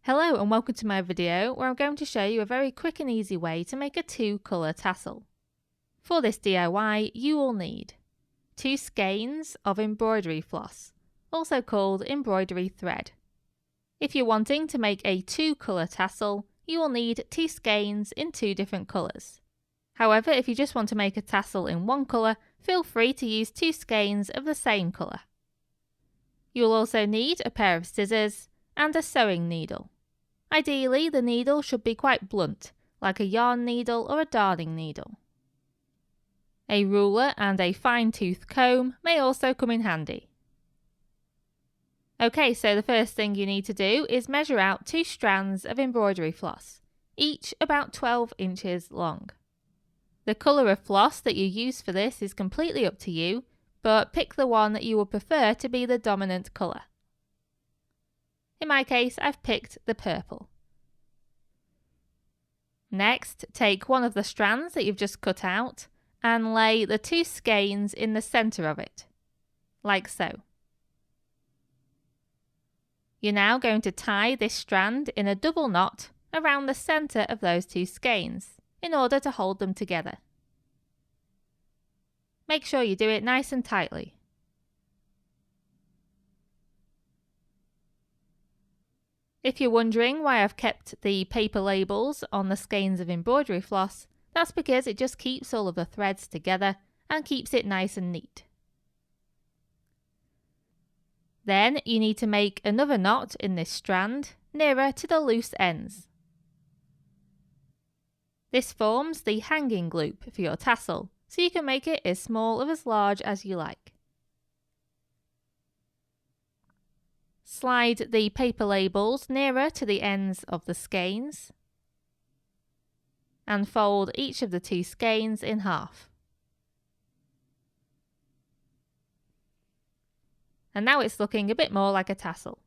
Hello and welcome to my video where I'm going to show you a very quick and easy way to make a 2-colour tassel. For this DIY you will need 2 skeins of embroidery floss, also called embroidery thread. If you're wanting to make a 2-colour tassel, you will need 2 skeins in 2 different colours. However, if you just want to make a tassel in one colour, feel free to use 2 skeins of the same colour. You'll also need a pair of scissors and a sewing needle. Ideally, the needle should be quite blunt, like a yarn needle or a darning needle. A ruler and a fine-tooth comb may also come in handy. Okay, so the first thing you need to do is measure out 2 strands of embroidery floss, each about 12 inches long. The colour of floss that you use for this is completely up to you, but pick the one that you would prefer to be the dominant colour. In my case, I've picked the purple. Next, take one of the strands that you've just cut out and lay the 2 skeins in the centre of it, like so. You're now going to tie this strand in a double knot around the centre of those 2 skeins in order to hold them together. Make sure you do it nice and tightly. If you're wondering why I've kept the paper labels on the skeins of embroidery floss, that's because it just keeps all of the threads together and keeps it nice and neat. Then you need to make another knot in this strand nearer to the loose ends. This forms the hanging loop for your tassel, so you can make it as small or as large as you like. Slide the paper labels nearer to the ends of the skeins and fold each of the 2 skeins in half. And now it's looking a bit more like a tassel.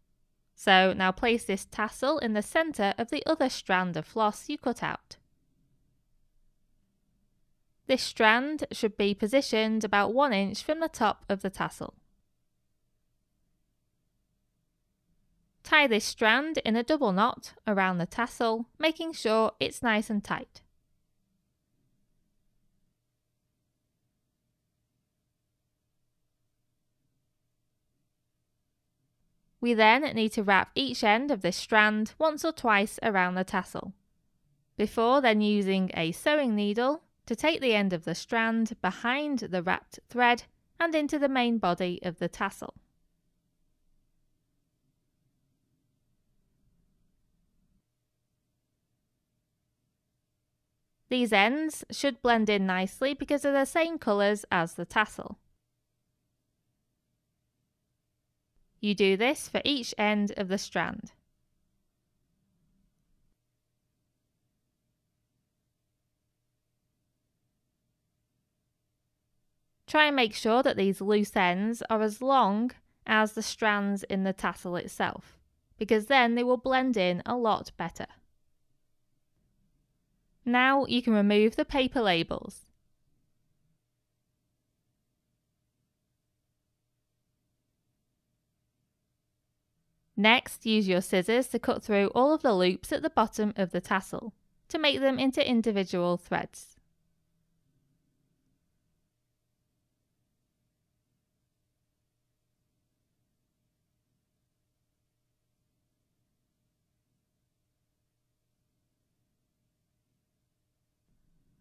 So now place this tassel in the centre of the other strand of floss you cut out. This strand should be positioned about 1 inch from the top of the tassel. Tie this strand in a double knot around the tassel, making sure it's nice and tight. We then need to wrap each end of this strand once or twice around the tassel, before then using a sewing needle to take the end of the strand behind the wrapped thread and into the main body of the tassel. These ends should blend in nicely because they're the same colours as the tassel. You do this for each end of the strand. Try and make sure that these loose ends are as long as the strands in the tassel itself, because then they will blend in a lot better. Now you can remove the paper labels. Next, use your scissors to cut through all of the loops at the bottom of the tassel to make them into individual threads.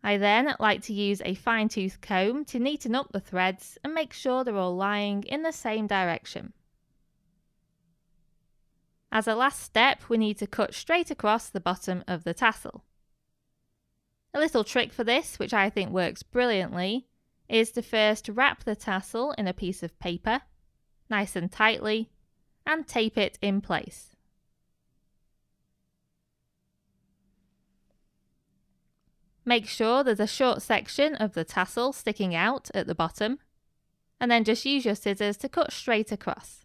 I then like to use a fine-tooth comb to neaten up the threads and make sure they're all lying in the same direction. As a last step, we need to cut straight across the bottom of the tassel. A little trick for this, which I think works brilliantly, is to first wrap the tassel in a piece of paper, nice and tightly, and tape it in place. Make sure there's a short section of the tassel sticking out at the bottom, and then just use your scissors to cut straight across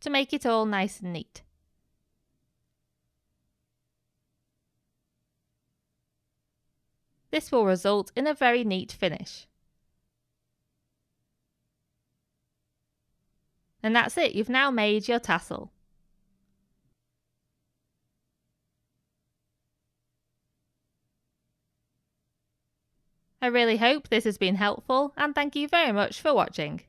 to make it all nice and neat. This will result in a very neat finish. And that's it, you've now made your tassel. I really hope this has been helpful, and thank you very much for watching.